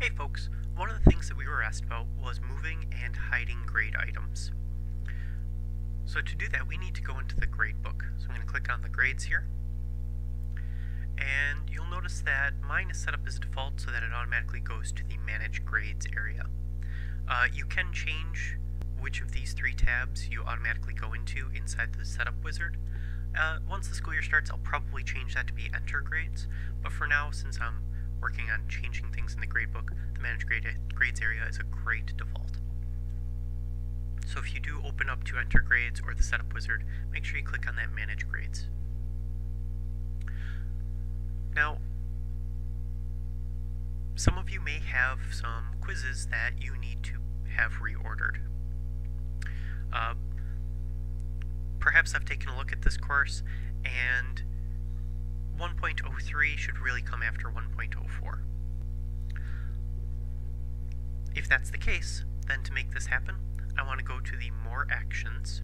Hey folks, one of the things that we were asked about was moving and hiding grade items. So to do that, we need to go into the grade book. So I'm going to click on the grades here. And you'll notice that mine is set up as default so that it automatically goes to the Manage Grades area. You can change which of these three tabs you automatically go into inside the setup wizard. Once the school year starts, I'll probably change that to be Enter Grades, but for now, since I'm working on changing things in the gradebook, the Manage Grades area is a great default. So if you do open up to Enter Grades or the Setup Wizard, make sure you click on that Manage Grades. Now, some of you may have some quizzes that you need to have reordered. Perhaps I've taken a look at this course, and 1.03 should really come after 1.04. If that's the case, then to make this happen, I want to go to the More Actions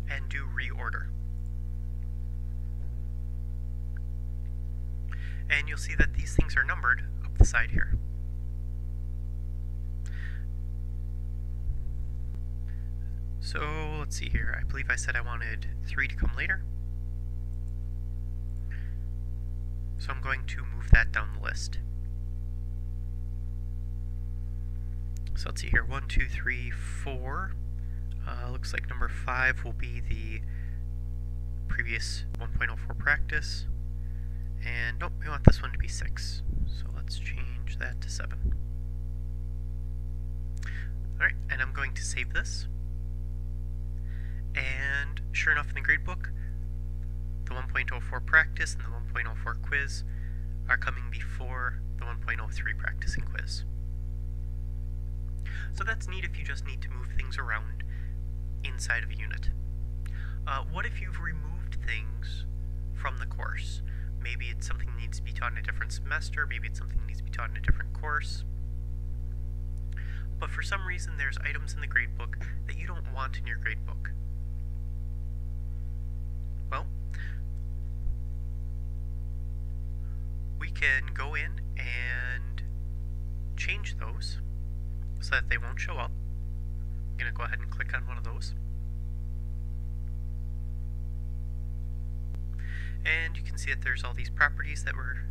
and do Reorder. And you'll see that these things are numbered up the side here. So let's see here, I believe I said I wanted 3 to come later. So I'm going to move that down the list. So let's see here, 1, 2, 3, 4. Looks like number 5 will be the previous 1.04 practice. And nope, we want this one to be 6. So let's change that to 7. Alright, and I'm going to save this. And sure enough, in the gradebook, the 1.04 practice and the 1.04 quiz are coming before the 1.03 practice and quiz. So that's neat if you just need to move things around inside of a unit. What if you've removed things from the course? Maybe it's something that needs to be taught in a different semester, maybe it's something that needs to be taught in a different course. But for some reason there's items in the gradebook that you don't want in your gradebook. Well, we can go in and change those so that they won't show up. I'm going to go ahead and click on one of those. And you can see that there's all these properties that we're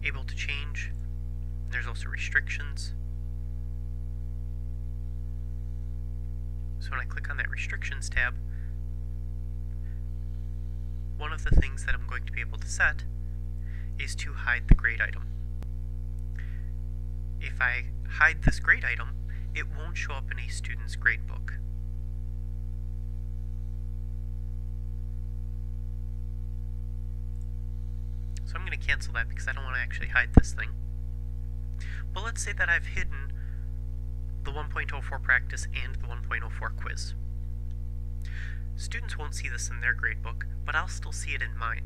able to change. There's also restrictions. So when I click on that Restrictions tab, one of the things that I'm going to be able to set is to hide the grade item. If I hide this grade item, it won't show up in a student's gradebook. So I'm going to cancel that because I don't want to actually hide this thing. But let's say that I've hidden the 1.04 practice and the 1.04 quiz. Students won't see this in their gradebook, but I'll still see it in mine.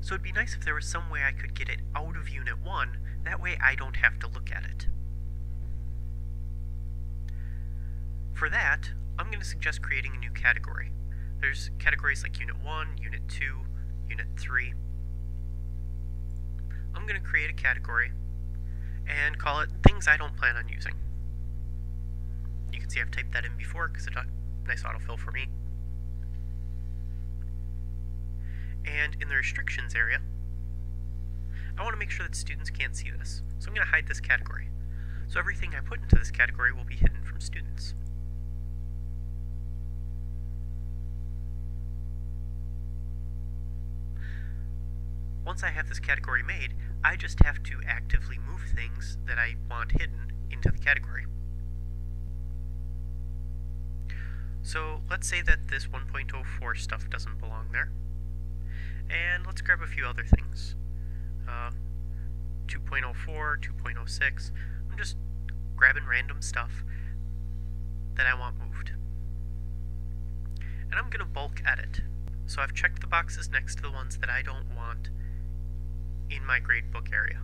So it'd be nice if there was some way I could get it out of Unit 1, that way I don't have to look at it. For that, I'm going to suggest creating a new category. There's categories like Unit 1, Unit 2, Unit 3. I'm going to create a category and call it Things I Don't Plan on Using. You can see I've typed that in before because it's a nice autofill for me. And in the restrictions area, I want to make sure that students can't see this. So I'm going to hide this category. So everything I put into this category will be hidden from students. Once I have this category made, I just have to actively move things that I want hidden into the category. So let's say that this 1.04 stuff doesn't belong there. And let's grab a few other things. 2.04, 2.06. I'm just grabbing random stuff that I want moved. And I'm going to bulk edit. So I've checked the boxes next to the ones that I don't want in my gradebook area.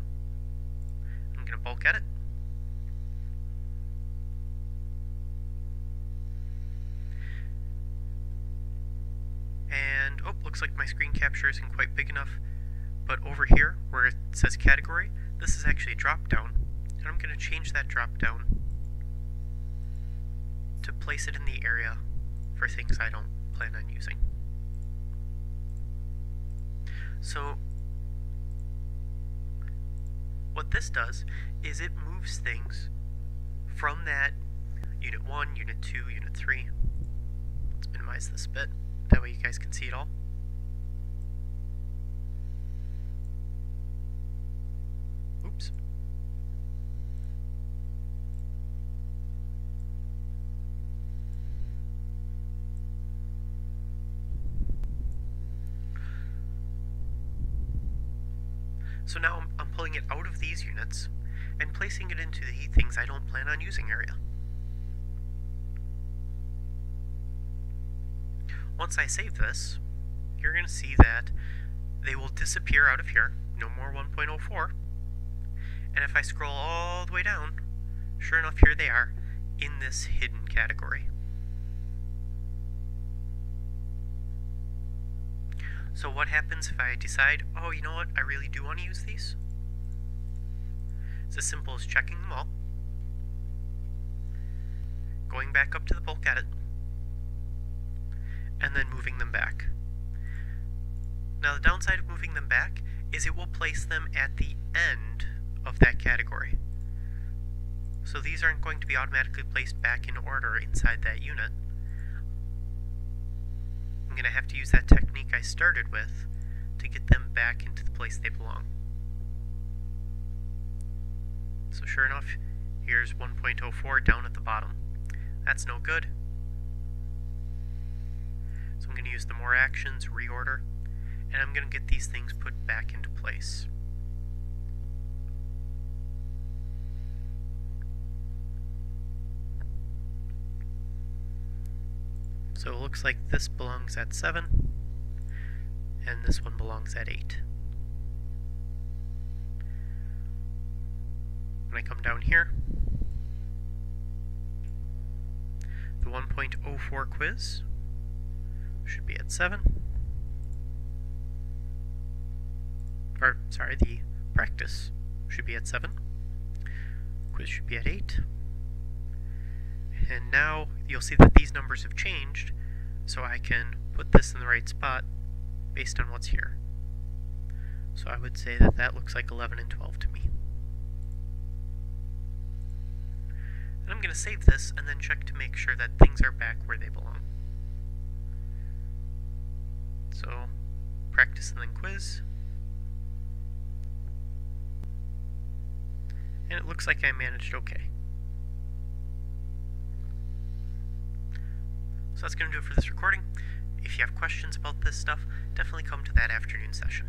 I'm going to bulk edit. And, oh, looks like my screen capture isn't quite big enough. But over here, where it says category, this is actually a drop down, and I'm going to change that drop down to place it in the area for things I don't plan on using. So what this does is it moves things from that Unit 1, Unit 2, Unit 3. Let's minimize this a bit, that way you guys can see it all. Oops. So now I'm pulling it out of these units and placing it into the things I don't plan on using area. Once I save this, you're going to see that they will disappear out of here, no more 1.04. And if I scroll all the way down, sure enough, here they are in this hidden category. So what happens if I decide, oh, you know what, I really do want to use these? It's as simple as checking them all, going back up to the bulk edit, and then moving them back. Now the downside of moving them back is it will place them at the end of that category. So these aren't going to be automatically placed back in order inside that unit. I'm going to have to use that technique I started with to get them back into the place they belong. So sure enough, here's 1.04 down at the bottom. That's no good. So I'm going to use the more actions, reorder, and I'm going to get these things put back into place. So it looks like this belongs at 7, and this one belongs at 8. When I come down here, the 1.04 quiz should be at 7. Or, sorry, the practice should be at 7. Quiz should be at 8. And now you'll see that these numbers have changed, so I can put this in the right spot based on what's here. So I would say that that looks like 11 and 12 to me. And I'm going to save this and then check to make sure that things are back where they belong. So, practice and then quiz. And it looks like I managed okay. So that's going to do it for this recording. If you have questions about this stuff, definitely come to that afternoon session.